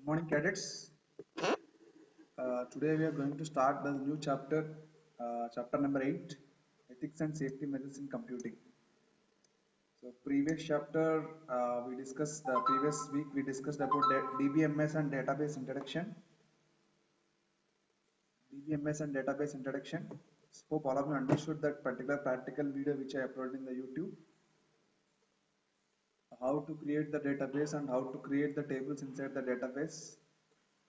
Morning, cadets. Today we are going to start the new chapter, chapter number 8, Ethics and Safety Measures in Computing. So, previous chapter the previous week we discussed about DBMS and database introduction. DBMS and database introduction. Hope all of you understood that particular practical video which I uploaded in the YouTube. How to create the database and how to create the tables inside the database,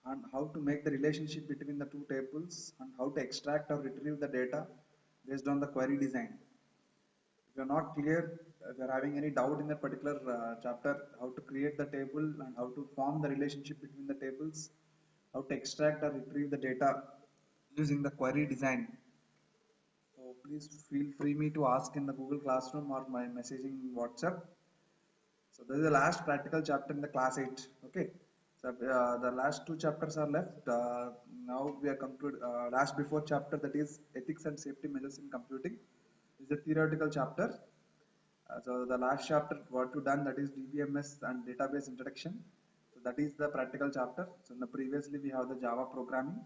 and how to make the relationship between the two tables, and how to extract or retrieve the data based on the query design. If you are not clear, if you are having any doubt in that particular chapter, how to create the table and how to form the relationship between the tables, how to extract or retrieve the data using the query design. So please feel free me to ask in the Google Classroom or my messaging WhatsApp. So this is the last practical chapter in the class 8. Okay. So the last two chapters are left. Now we are conclude last before chapter, that is ethics and safety measures in computing. This is a theoretical chapter. So the last chapter what you done, that is DBMS and database introduction. So that is the practical chapter. So in the previously we have the Java programming.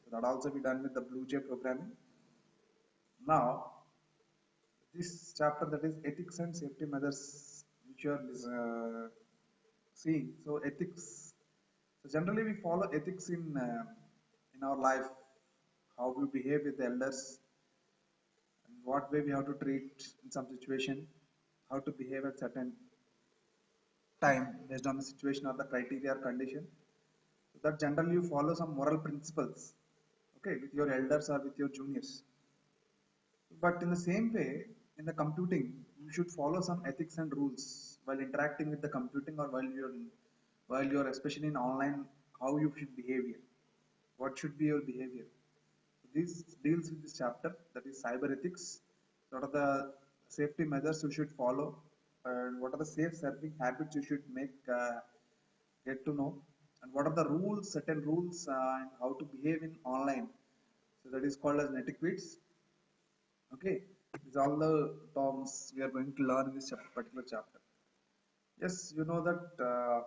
So that also we done with the BlueJ programming. Now this chapter, that is ethics and safety measures, which you are seeing. So ethics. So generally we follow ethics in our life, how we behave with the elders, and what way we have to treat in some situation, how to behave at certain time based on the situation or the criteria or condition. So that generally you follow some moral principles, okay, with your elders or with your juniors. But in the same way, in the computing, you should follow some ethics and rules while interacting with the computing, or while you're especially in online, how you should behave here. What should be your behavior? So this deals with this chapter, that is cyber ethics. What are the safety measures you should follow, and what are the safe surfing habits you should get to know, and what are the rules, certain rules, and how to behave in online. So that is called as etiquettes. Okay, these are all the terms we are going to learn in this particular chapter. Yes, you know that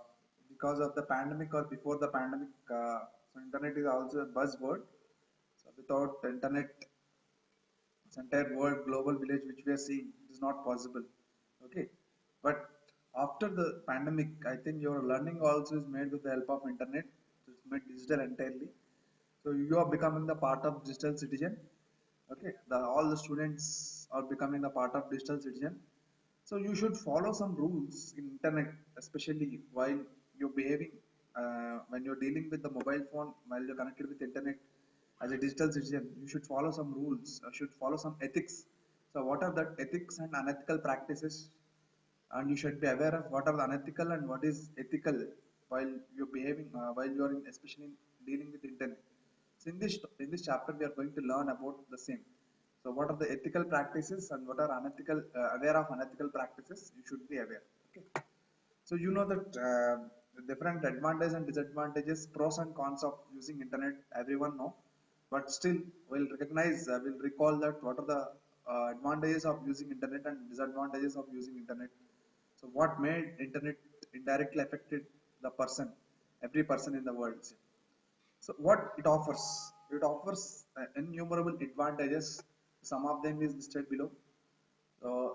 because of the pandemic or before the pandemic, so internet is also a buzzword. So without internet, this entire world, global village which we are seeing, it is not possible. Okay, but after the pandemic, I think your learning also is made with the help of internet. It's made digital entirely. So you are becoming the part of digital citizen. Okay, all the students are becoming a part of digital citizen. So you should follow some rules in internet, especially while you're behaving, when you're dealing with the mobile phone, while you're connected with internet as a digital citizen. You should follow some rules, should follow some ethics. So what are the ethics and unethical practices, and you should be aware of what are the unethical and what is ethical while you're behaving, while you're in, especially in dealing with internet. So in this chapter we are going to learn about the same. So what are the ethical practices and what are unethical, aware of unethical practices, you should be aware. Okay. So you know that the different advantages and disadvantages, pros and cons of using internet, everyone know. But still, we'll recall that what are the advantages of using internet and disadvantages of using internet. So what made internet indirectly affected the person, every person in the world. So what it offers? It offers innumerable advantages. Some of them is listed below.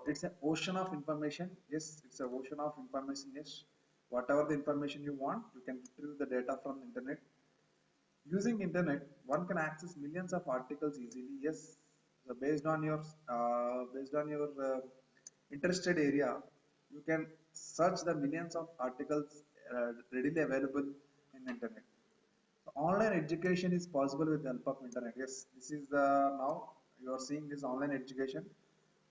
It's an ocean of information. Yes, it's an ocean of information. Yes, whatever the information you want, you can retrieve the data from the internet. Using internet, one can access millions of articles easily. Yes, so based on your interested area, you can search the millions of articles readily available in the internet. So online education is possible with the help of internet. Yes, this is the now you are seeing this online education.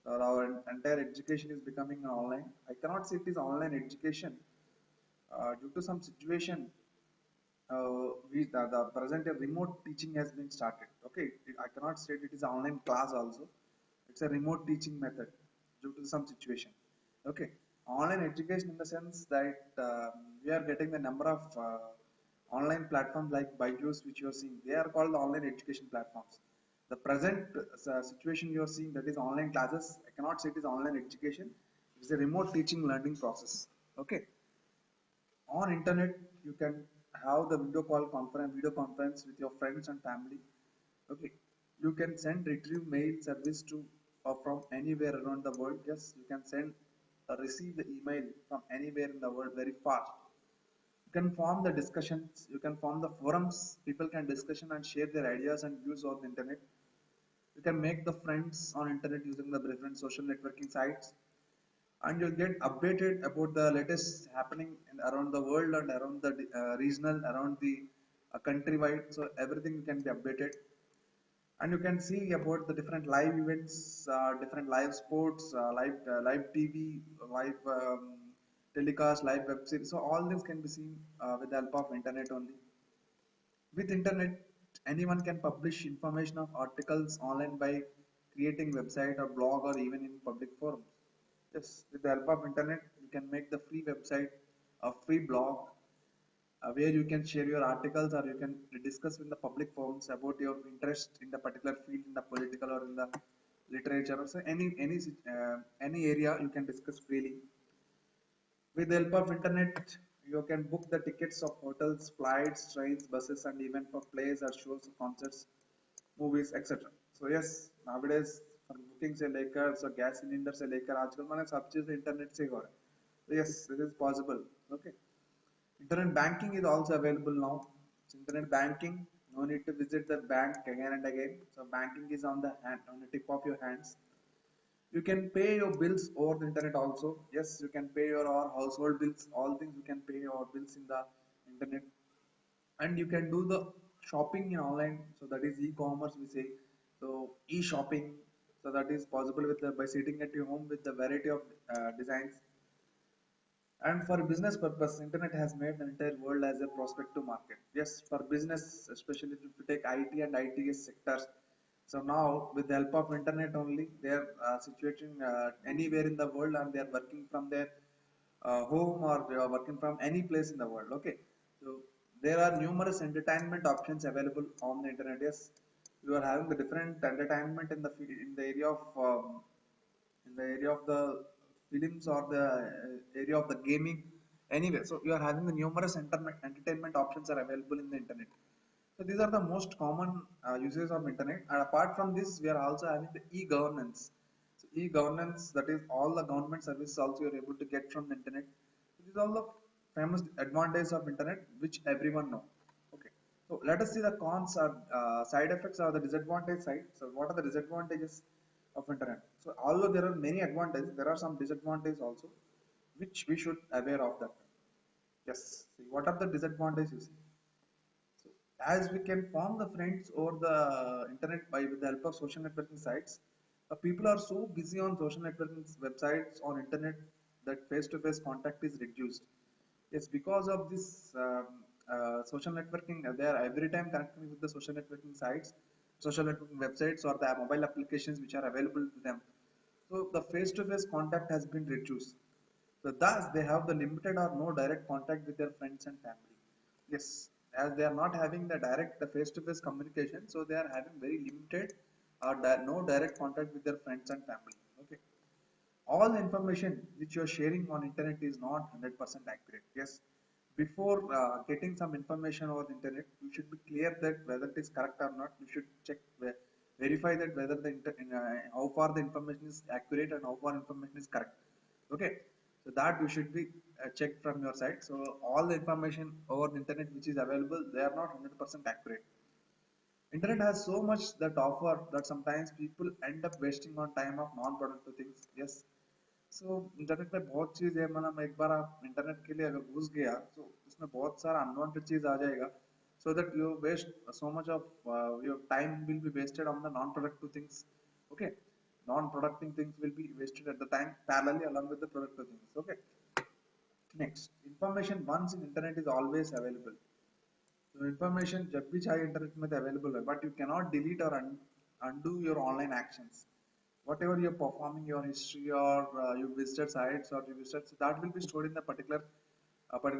Our entire education is becoming online. I cannot say it is online education due to some situation. The present remote teaching has been started. Okay, I cannot say it is an online class also. It's a remote teaching method due to some situation. Okay, online education in the sense that we are getting the number of online platforms like Byju's, which you are seeing. They are called online education platforms. The present situation you are seeing, that is online classes. I cannot say it is online education. It is a remote teaching learning process. Okay, on internet you can have the video conference with your friends and family. Okay, you can send retrieve mail service to or from anywhere around the world. Yes, you can send or receive the email from anywhere in the world very fast. You can form the discussions, you can form the forums, people can discussion and share their ideas and views on the internet. You can make the friends on internet using the different social networking sites, and you'll get updated about the latest happening around the world and around the regional, around the countrywide. So everything can be updated, and you can see about the different live events, different live sports, live TV, live telecast, live web series. So all this can be seen with the help of internet only. With internet, anyone can publish information of articles online by creating website or blog or even in public forums. Yes, with the help of internet, you can make the free website, a free blog, where you can share your articles or you can discuss in the public forums about your interest in the particular field, in the political or in the literature, or so any area you can discuss freely. With the help of internet, you can book the tickets of hotels, flights, trains, buses, and even for plays or shows, concerts, movies, etc. So yes, nowadays for booking से लेकर so gas cylinder से लेकर आजकल मैंने सब चीज़ internet से ही हो रहा है. So yes, this is possible. Okay. Internet banking is also available now. So internet banking, no need to visit the bank again and again. So banking is on the hand, on the tip of your hands. You can pay your bills over the internet also. Yes, you can pay your or household bills, all things you can pay your bills in the internet. And you can do the shopping in online. So that is e-commerce we say. So e-shopping. So that is possible with by sitting at your home with the variety of designs. And for business purpose, internet has made the entire world as a prospective market. Yes, for business, especially if you take IT and ITS sectors. So now, with the help of internet only, they are situating anywhere in the world, and they are working from their home, or they are working from any place in the world. Okay, so there are numerous entertainment options available on the internet. Yes, you are having the different entertainment in the area of the films or the area of the gaming anyway. So you are having the numerous entertainment options are available in the internet. So these are the most common uses of internet, and apart from this we are also having the e-governance. So e-governance, that is all the government services also you are able to get from the internet. So these are all the famous advantages of internet which everyone know. Okay, so let us see the cons or side effects or the disadvantage side. So what are the disadvantages of internet? So although there are many advantages, there are some disadvantages also which we should aware of that. Yes, see, what are the disadvantages you see? So as we can form the friends over the internet by with the help of social networking sites, people are so busy on social networking websites on internet that face-to-face contact is reduced. Yes, because of this social networking, they are every time connecting with the social networking sites, social networking websites, or the mobile applications which are available to them. So the face-to-face contact has been reduced. So thus they have the limited or no direct contact with their friends and family. Yes, as they are not having the direct the face-to-face communication, so they are having very limited or no direct contact with their friends and family. Okay, all the information which you are sharing on internet is not 100% accurate. Yes, before getting some information over the internet, you should be clear that whether it is correct or not. You should check verify that whether how far the information is accurate and how far information is correct. Okay, so that you should be checked from your side. So all the information over the internet which is available, they are not 100% accurate. Internet has so much that offer that sometimes people end up wasting on time of non-productive things. Yes, so internet में बहुत चीज है, मतलब एक बार आप internet के लिए अगर घुस गया तो उसमें बहुत सारा अनवांटेड चीज आ जाएगा. So that you waste so much of your time will be wasted on the non-productive things. Okay, non-productive things will be wasted at the time parallelly along with the productive things. Okay, next, information once in internet is always available. So information जब भी चाहे internet में तो available है, but you cannot delete or undo your online actions. Whatever you're performing, your history or you visited sites or you visited, so that will be stored in the particular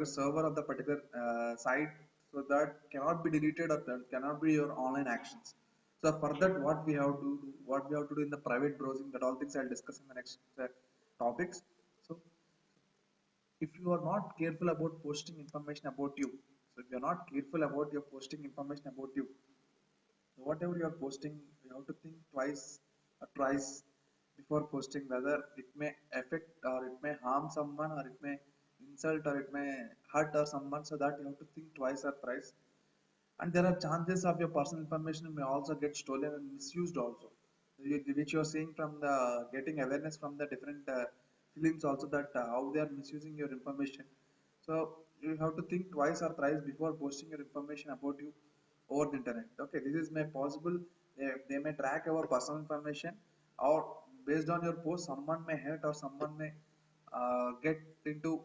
server of the particular site. So that cannot be deleted or that cannot be your online actions. So for that, what we have to do in the private browsing, that all things I'll discuss in the next topics. So if you are not careful about posting information about you, So if you're not careful about your posting information about you, so whatever you are posting, you have to think twice or thrice before posting whether it may affect or it may harm someone or it may insult or it may hurt or someone. So that you have to think twice or thrice. And there are chances of your personal information may also get stolen and misused also, which you are seeing from the getting awareness from the different films also, that how they are misusing your information. So you have to think twice or thrice before posting your information about you over the internet. Okay, this is may possible. They may track our personal information, or based on your post someone may hurt or someone may into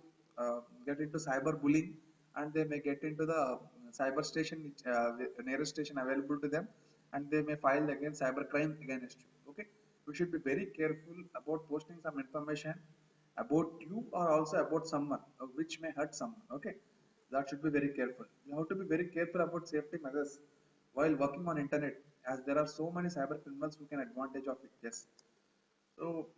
get into cyber bullying, and they may get into the cyber station which the nearest station available to them, and they may file against cyber crime against you. Okay, we should be very careful about posting some information about you or also about someone which may hurt someone. Okay, that should be very careful. You have to be very careful about safety measures while working on internet, as there are so many cyber criminals who can advantage of it. Yes. So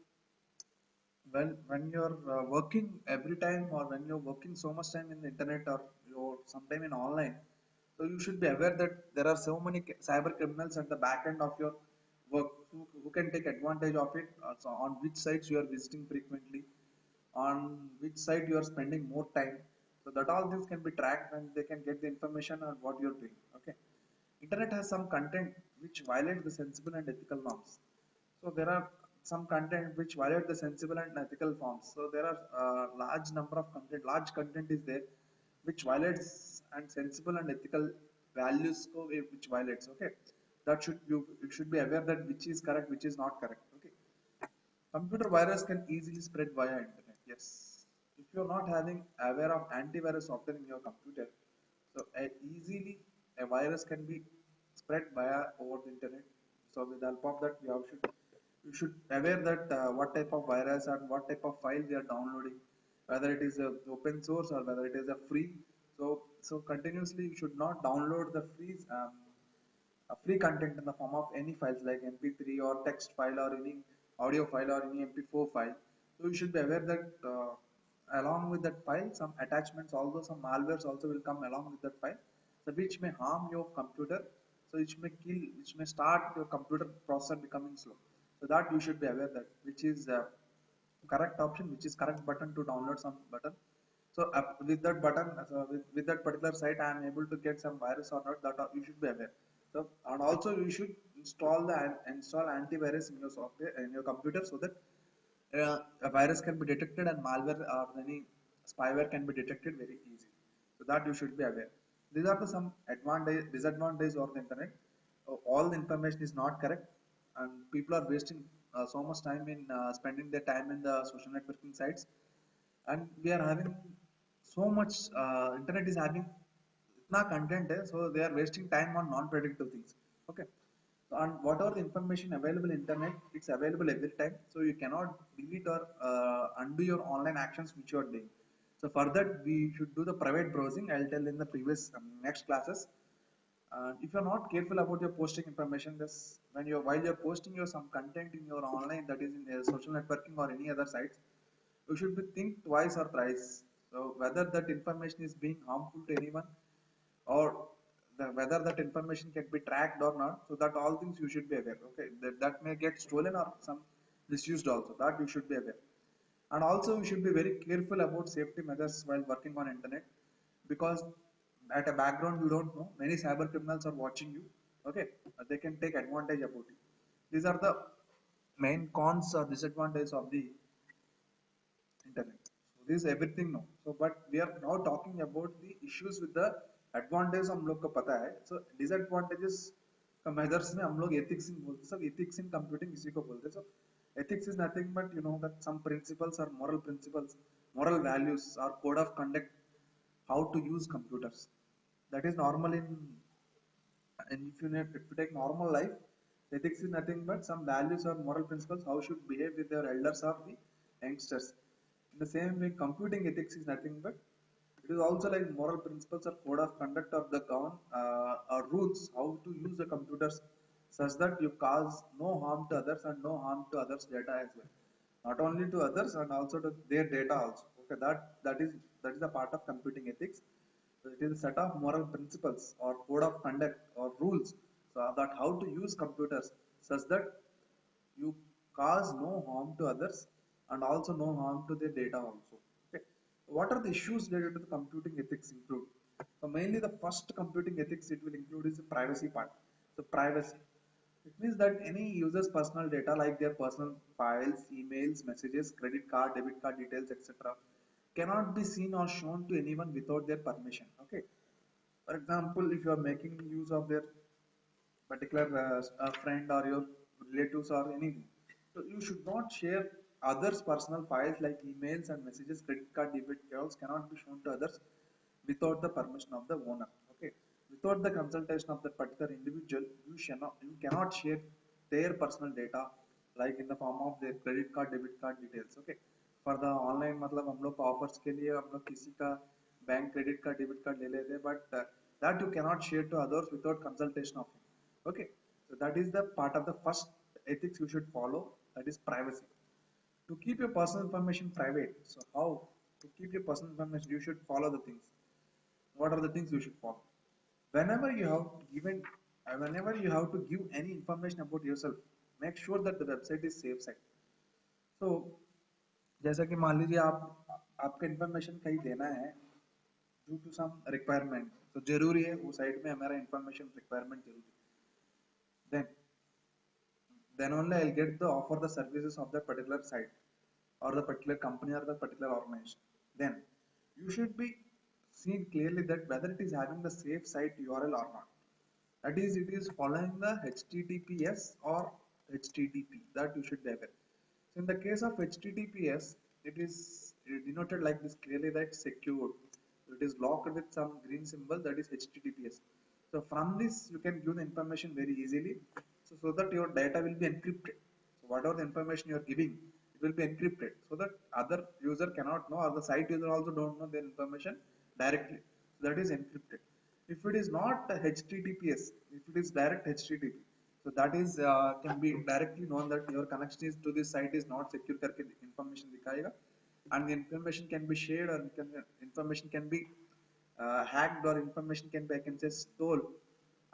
when you're working every time, or when you're working so much time in the internet, or you're sometime in online, so you should be aware that there are so many cyber criminals at the back end of your work, who can take advantage of it. So on which sites you are visiting frequently, on which site you are spending more time, so that all things can be tracked and they can get the information on what you're doing. Okay, internet has some content which violates the sensible and ethical norms. So there are some content which violate the sensible and ethical forms. So there are large number of content, large content is there which violates and sensible and ethical values, so which violates. Okay, that you should be aware that which is correct, which is not correct. Okay, computer virus can easily spread via internet. Yes, if you're not having aware of antivirus software in your computer, so easily a virus can be spread via over the internet. So with the help of that, you should aware that what type of virus and what type of file they are downloading, whether it is a open source or whether it is a free. So continuously you should not download the free content in the form of any files like mp3 or text file or any audio file or any mp4 file. So you should be aware that along with that file some attachments, although some malwares also will come along with that file, so which may harm your computer, so which may start your computer processor becoming slow. So that you should be aware that which is correct option, which is correct button to download some button. So with that button, with that particular site, I am able to get some virus or not. That you should be aware. So and also you should install antivirus in your software in your computer, so that a virus can be detected and malware or any spyware can be detected very easily. So that you should be aware. These are the some disadvantages of the internet. All the information is not correct, and people are wasting so much time in spending their time in the social networking sites, and we are having so much internet is having itna content hai, so they are wasting time on non-predictive things. Okay, so and whatever the information available in internet, it's available every time, so you cannot delete or undo your online actions which you are doing. So for that we should do the private browsing. I'll tell in the previous next classes. If you're not careful about your posting information, this when you're while you're posting your some content in your online, that is in social networking or any other sites, you should be think twice or thrice. So whether that information is being harmful to anyone, or whether that information can be tracked or not. So that all things you should be aware. Okay, that may get stolen or some misused also. That you should be aware. And also you should be very careful about safety measures while working on internet, because at a background you don't know, many cyber criminals are watching you. Okay, they can take advantage about you. These are the main cons or disadvantages of the internet. So this is everything now. So but we are now talking about the issues with the advantages हम लोग को पता है. So disadvantages का measures में हम लोग ethics in बोलते हैं. सब ethics in computing इसी को बोलते हैं. So ethics is nothing but you know that some principles or moral principles, moral values or code of conduct, how to use computers. That is normal in, and if you take normal life, ethics is nothing but some values or moral principles, how should behave with their elders or the youngsters. In the same way, computing ethics is nothing but it is also like moral principles or code of conduct of the govern or rules how to use the computers such that you cause no harm to others and no harm to others' data as well. Not only to others and also to their data also. Okay, that is the part of computing ethics. So it is a set of moral principles or code of conduct or rules, so that how to use computers such that you cause no harm to others and also no harm to their data also. Okay. What are the issues related to the computing ethics include? So mainly the first computing ethics it will include is the privacy part. So privacy. It means that any user's personal data like their personal files, emails, messages, credit card, debit card details, etc. cannot be seen or shown to anyone without their permission. Okay. For example, if you are making use of their particular friend or your relatives or anything, so you should not share others' personal files like emails and messages, credit card, debit cards cannot be shown to others without the permission of the owner. Okay, without the consultation of that particular individual, you cannot share their personal data like in the form of their credit card, debit card details. Okay, for the online मतलब हम लोग offers के लिए हम लोग किसी का bank credit card debit card ले लेते हैं but that you cannot share to others without consultation of him. Okay, so that is the part of the first ethics you should follow, that is privacy. To keep your personal information private, so how to keep your personal information, you should follow the things. What are the things you should follow? Whenever you have given, whenever you have to give any information about yourself, make sure that the website is safe site. So जैसा कि मान लीजिए आप आपका information कहीं देना है due to some requirement, तो जरूरी है वो साइट में हमारा इंफॉर्मेशन रिक्वायरमेंट जरूरी है, then only I'll get the offer the services of that particular site or the particular company or the particular organization. Then you should be seen clearly that whether it is having the safe site URL or not. That is, it is following the HTTPS or HTTP, that you should be aware. So in the case of HTTPS, it is denoted like this clearly that secured. It is locked with some green symbol, that is HTTPS. So from this you can give the information very easily, so that your data will be encrypted. So whatever the information you are giving, it will be encrypted so that other user cannot know or the site user also don't know their information directly. So that is encrypted. If it is not HTTPS, if it is direct HTTP, so that is can be directly known that your connection is to this site is not secure करके information दिखाएगा, and the information can be shared or information can be hacked or information can be, I can say, stole,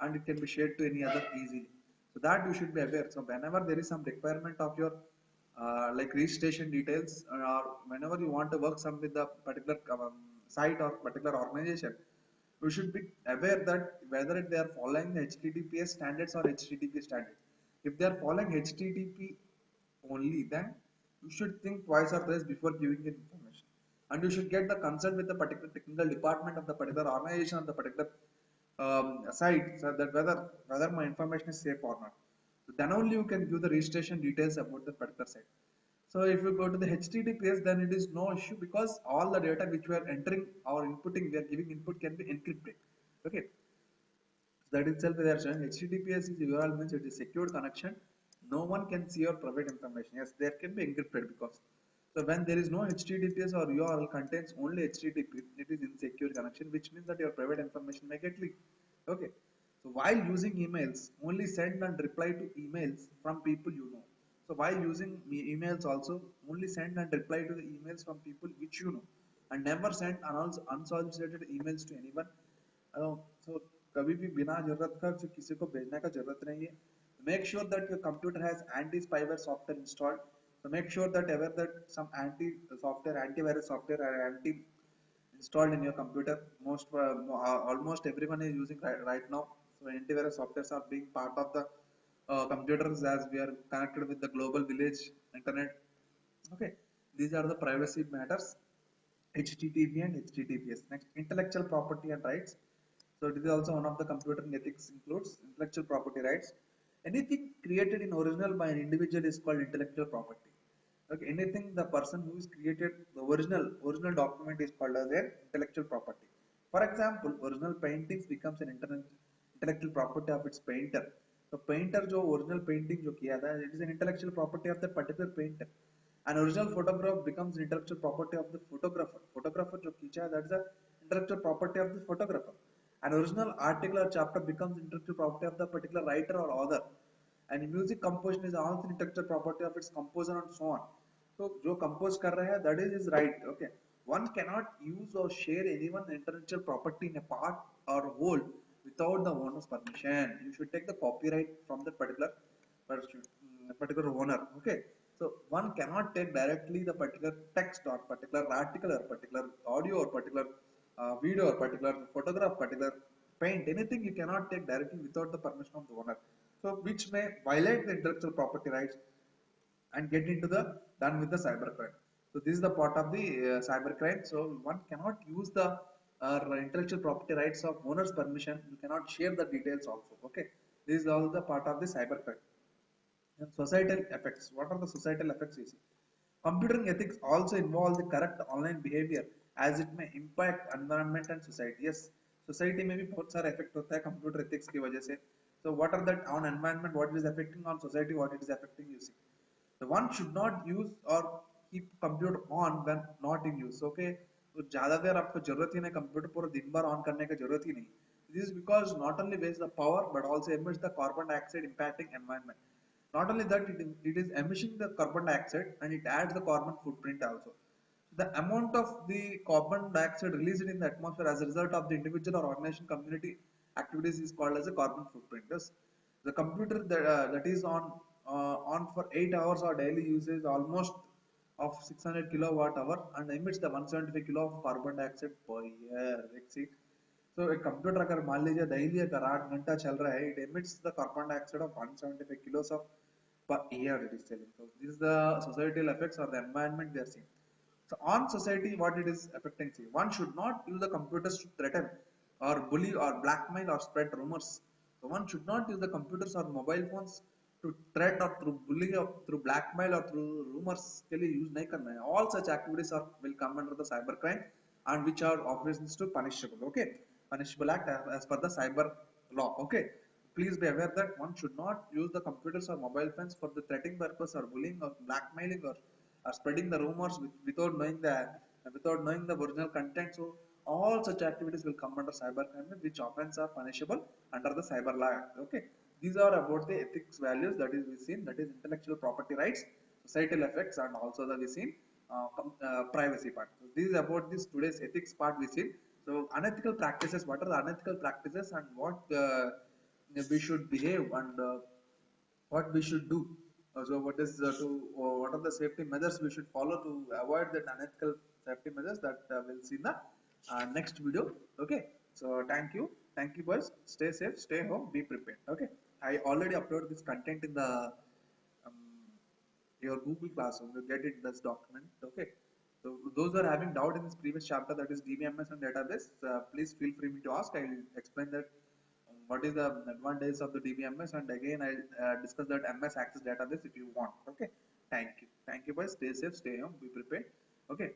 and it can be shared to any other easily. So that you should be aware. So whenever there is some requirement of your like registration details, or whenever you want to work some with the particular site or particular organization, you should be aware that whether they are following the HTTPS standards or HTTP standards. If they are following HTTP only, then you should think twice or thrice before giving the information, and you should get the consent with the particular technical department of the particular organization or the particular site, so that whether my information is safe or not. So then only you can give the registration details about the particular site. So if you go to the HTTPS, then it is no issue because all the data which we are entering or inputting, we are giving input can be encrypted. Okay, so that itself they are showing HTTPS is URL means it is secured connection. No one can see your private information. Yes, there can be encrypted because. So when there is no HTTPS or URL contains only HTTP, it is insecure connection, which means that your private information may get leaked. Okay. So while using emails, only send and reply to emails from people you know. So while using emails also, only send and reply to the emails from people which you know, and never send unsolicited emails to anyone. So कभी भी बिना जरूरत का जो किसी को भेजने का जरूरत नहीं है. Make sure that your computer has anti-spyware software installed. So make sure that ever that some antivirus software or anti installed in your computer. Almost everyone is using right now. So antivirus softwares are being part of the computers as we are connected with the global village internet. Okay, these are the privacy matters, HTTP and HTTPS. Next, intellectual property and rights. So this is also one of the computing ethics includes intellectual property rights. Anything created in original by an individual is called intellectual property. Okay, anything the person who is created the original document is called as their intellectual property. For example, original paintings becomes an intellectual property of its painter. So painter जो original painting जो किया था, it is an intellectual property of that particular painter. An original photograph becomes an intellectual property of the photographer. Photographer जो खींचा है, that is the intellectual property of the photographer. An original article or chapter becomes intellectual property of the particular writer or author. And music composition is also intellectual property of its composer and so on. So जो compose कर रहा है, that is his right. Okay. one cannot use or share anyone's intellectual property in a part or whole without the owner's permission. You should take the copyright from the particular owner. Okay, so one cannot take directly the particular text or particular article or particular audio or particular video or particular photograph, particular paint, anything you cannot take directly without the permission of the owner, so which may violate the intellectual property rights and get into the done with the cybercrime. So this is the part of the cybercrime. So one cannot use the intellectual property rights of owner's permission. You cannot share the details also. Okay, this is all the part of the cybercrime. And societal effects. What are the societal effects you see? Computing ethics also involve the correct online behavior as it may impact environment and society. Yes, society में भी बहुत सारा effect होता है computer ethics की वजह से. So what are that on environment? What it is affecting on society? What it is affecting you see? The one should not use or keep computer on when not in use. Okay, तो ज़्यादा देर आपको जरूरत ही नहीं computer पूरा दिन भर on करने का जरूरत ही नहीं. This is because not only wastes the power but also emits the carbon dioxide impacting environment. Not only that, it is emitting the carbon dioxide and it adds the carbon footprint also. The amount of the carbon dioxide released in the atmosphere as a result of the individual or organization community activities is called as a carbon footprint. Yes, the computer that is on for 8 hours or daily usage almost of 600 kilowatt hour and emits the 175 kilo of carbon dioxide per year. Exceed. So a computer अगर मान लीजिए daily अगर 8 घंटा चल रहा है, it emits the carbon dioxide of 175 kilos of per year it is telling. So this is the societal effects or the environment they are seeing. So on society, what it is affecting? See, one should not use the computers to threaten or bully or blackmail or spread rumors. So one should not use the computers or mobile phones to threat or through bullying or through blackmail or through rumors के लिए use नहीं करना है. All such activities are will come under the cybercrime and which are operations to punishable. Okay, punishable act as per the cyber law. Okay, please be aware that one should not use the computers or mobile phones for the threatening purpose or bullying or blackmailing or spreading the rumors without knowing the original content. So all such activities will come under cybercrime, which offense are punishable under the cyber law act. Okay, these are about the ethics values that is we seen, that is intellectual property rights, societal effects, and also the we seen privacy part. So this is about this today's ethics part we seen. So unethical practices. What are the unethical practices and what we should behave and what we should do. So what are the safety measures we should follow to avoid the unethical safety measures that we'll see in the next video. Okay, so thank you boys. Stay safe, stay home, be prepared. Okay, I already uploaded this content in the um, your Google Classroom. You get it in this document. Okay, so those who are having doubt in this previous chapter, that is DBMS and database, please feel free to ask. I will explain that what is the advantage of the DBMS, and again I'll discuss that MS Access database if you want. Okay, thank you boys. Stay safe, stay home, be prepared. Okay.